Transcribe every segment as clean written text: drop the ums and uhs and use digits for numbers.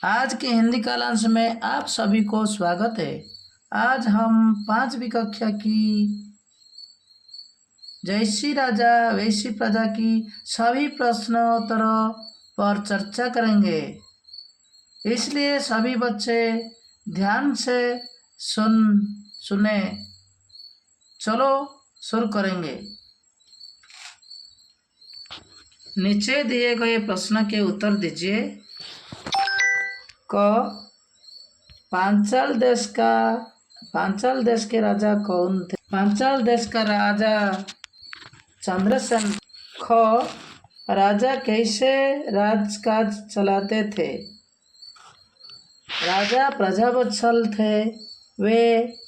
आज के हिंदी कालांश में आप सभी को स्वागत है। आज हम 5वीं कक्षा की जैसी राजा वैसी प्रजा की सभी प्रश्नोत्तरों पर चर्चा करेंगे। इसलिए सभी बच्चे ध्यान से सुने। चलो शुरू करेंगे। नीचे दिए गए प्रश्न के उत्तर दीजिए। क पांचाल देश के राजा कौन थे? पांचाल देश का राजा चंद्रसेन। ख राजा कैसे राजकाज चलाते थे? राजा प्रजावत्सल थे। वे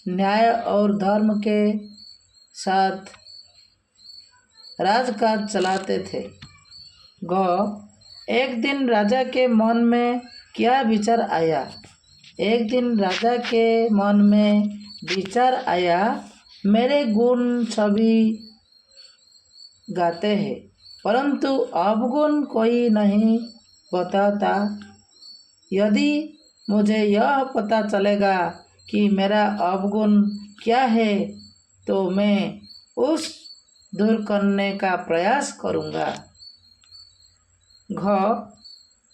न्याय और धर्म के साथ राजकाज चलाते थे। ग एक दिन राजा के मन में क्या विचार आया? एक दिन राजा के मन में विचार आया, मेरे गुण सभी गाते हैं, परंतु अवगुण कोई नहीं बताता। यदि मुझे यह पता चलेगा कि मेरा अवगुण क्या है, तो मैं उस दूर करने का प्रयास करूँगा। घ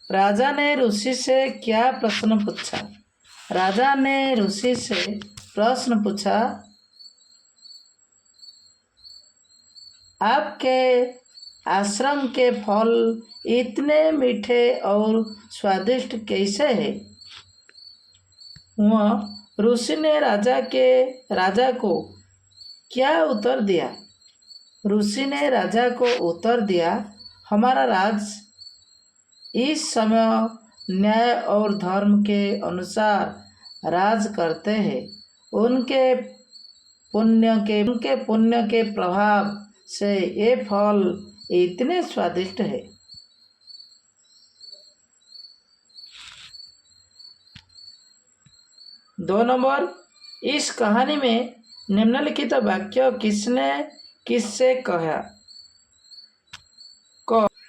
राजा ने ऋषि से क्या प्रश्न पूछा? राजा ने ऋषि से प्रश्न पूछा, आपके आश्रम के फल इतने मीठे और स्वादिष्ट कैसे हैं? वह ऋषि ने राजा को क्या उत्तर दिया? ऋषि ने राजा को उत्तर दिया, हमारा राज इस समय न्याय और धर्म के अनुसार राज करते हैं। उनके पुण्य के प्रभाव से ये फल इतने स्वादिष्ट है। 2 नंबर, इस कहानी में निम्नलिखित वाक्य किससे कहा?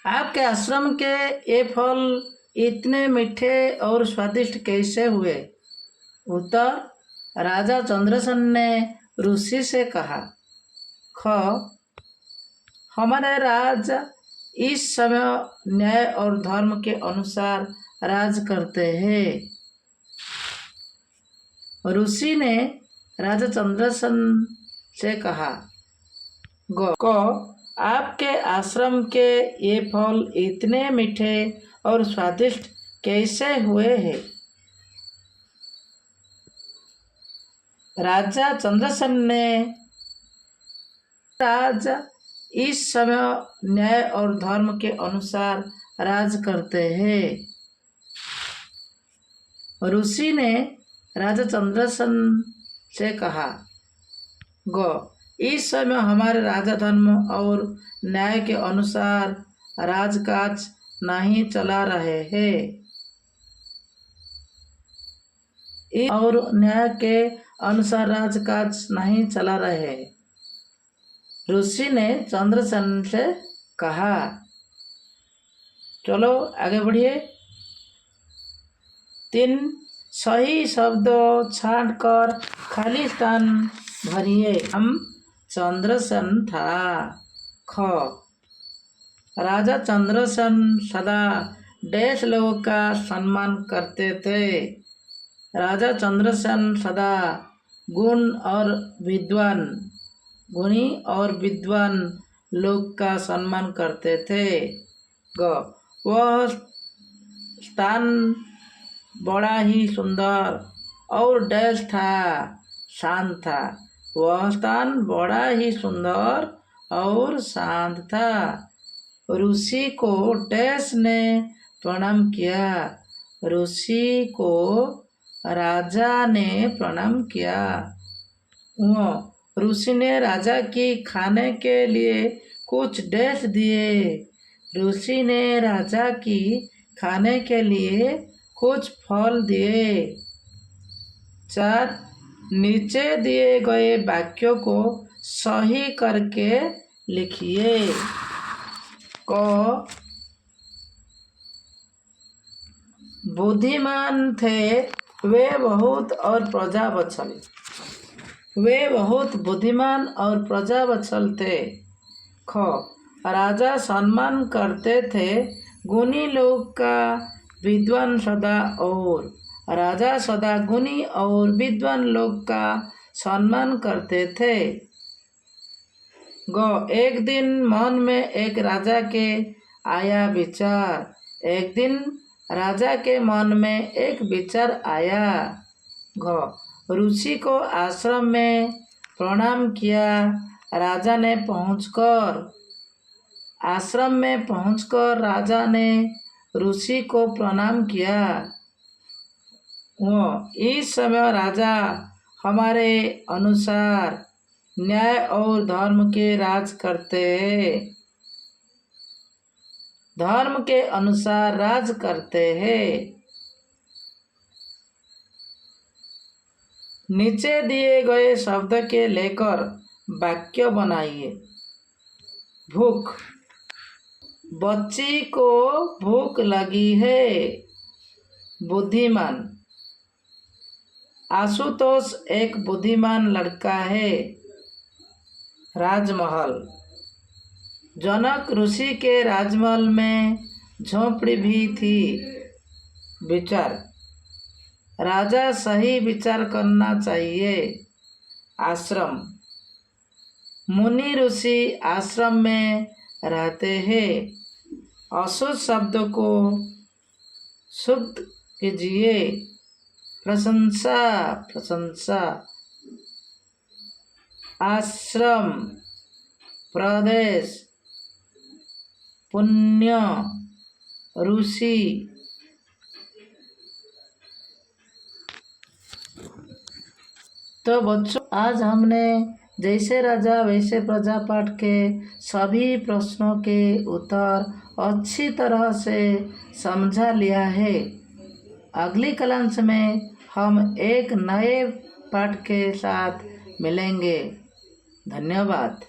आपके आश्रम के ये फल इतने मीठे और स्वादिष्ट कैसे हुए? उत्तर, राजा चंद्रसेन ने ऋषि से कहा। ख हमारे राज इस समय न्याय और धर्म के अनुसार राज करते हैं। ऋषि ने राजा चंद्रसेन से कहा। ग आपके आश्रम के ये फल इतने मीठे और स्वादिष्ट कैसे हुए हैं? राजा चंद्रसेन ने राज इस समय न्याय और धर्म के अनुसार राज करते हैं। ऋषि ने राजा चंद्रसेन से कहा। ग इस समय हमारे राजा धर्म और न्याय के अनुसार राजकाज नहीं चला रहे हैं। और न्याय के अनुसार राजकाज नहीं चला रहे हैं। ऋषि ने चंद्रसेन से कहा। चलो आगे बढ़िए। 3 सही शब्द छांटकर खाली स्थान भरिए। हम चंद्रसेन था। ख राजा चंद्रसेन सदा डैश लोगों का सम्मान करते थे। राजा चंद्रसेन सदा गुणी और विद्वान लोग का सम्मान करते थे। ग वह स्थान बड़ा ही सुंदर और डैश था, शांत था। वह स्थान बड़ा ही सुंदर और शांत था। ऋषि को डैश ने प्रणाम किया। ऋषि को राजा ने प्रणाम किया। ऋषि ने राजा की खाने के लिए कुछ डैश दिए। ऋषि ने राजा की खाने के लिए कुछ फल दिए। 4 नीचे दिए गए वाक्यों को सही करके लिखिए। क बुद्धिमान थे वे बहुत और प्रजावत्सल। वे बहुत बुद्धिमान और प्रजावत्सल थे। ख राजा सम्मान करते थे गुणी लोग का, विद्वान सदा, और राजा सदा गुणी और विद्वान लोग का सम्मान करते थे। ग एक दिन मन में एक राजा के आया विचार। एक दिन राजा के मन में एक विचार आया। घ ऋषि को आश्रम में प्रणाम किया। राजा ने आश्रम में पहुंचकर राजा ने ऋषि को प्रणाम किया। इस समय राजा हमारे अनुसार न्याय और धर्म के राज करते हैं। धर्म के अनुसार राज करते हैं। नीचे दिए गए शब्द के लेकर वाक्य बनाइए। भूख। बच्ची को भूख लगी है। बुद्धिमान। आशुतोष एक बुद्धिमान लड़का है। राजमहल। जनक ऋषि के राजमहल में झोपड़ी भी थी। विचार। राजा सही विचार करना चाहिए। आश्रम। मुनि ऋषि आश्रम में रहते हैं। अशुद्ध शब्द को शुद्ध कीजिए। प्रशंसा। प्रशंसा। आश्रम, प्रदेश, पुण्य, ऋषि। तो बच्चों, आज हमने जैसे राजा वैसे प्रजा पाठ के सभी प्रश्नों के उत्तर अच्छी तरह से समझा लिया है। अगली क्लास में हम एक नए पाठ के साथ मिलेंगे। धन्यवाद।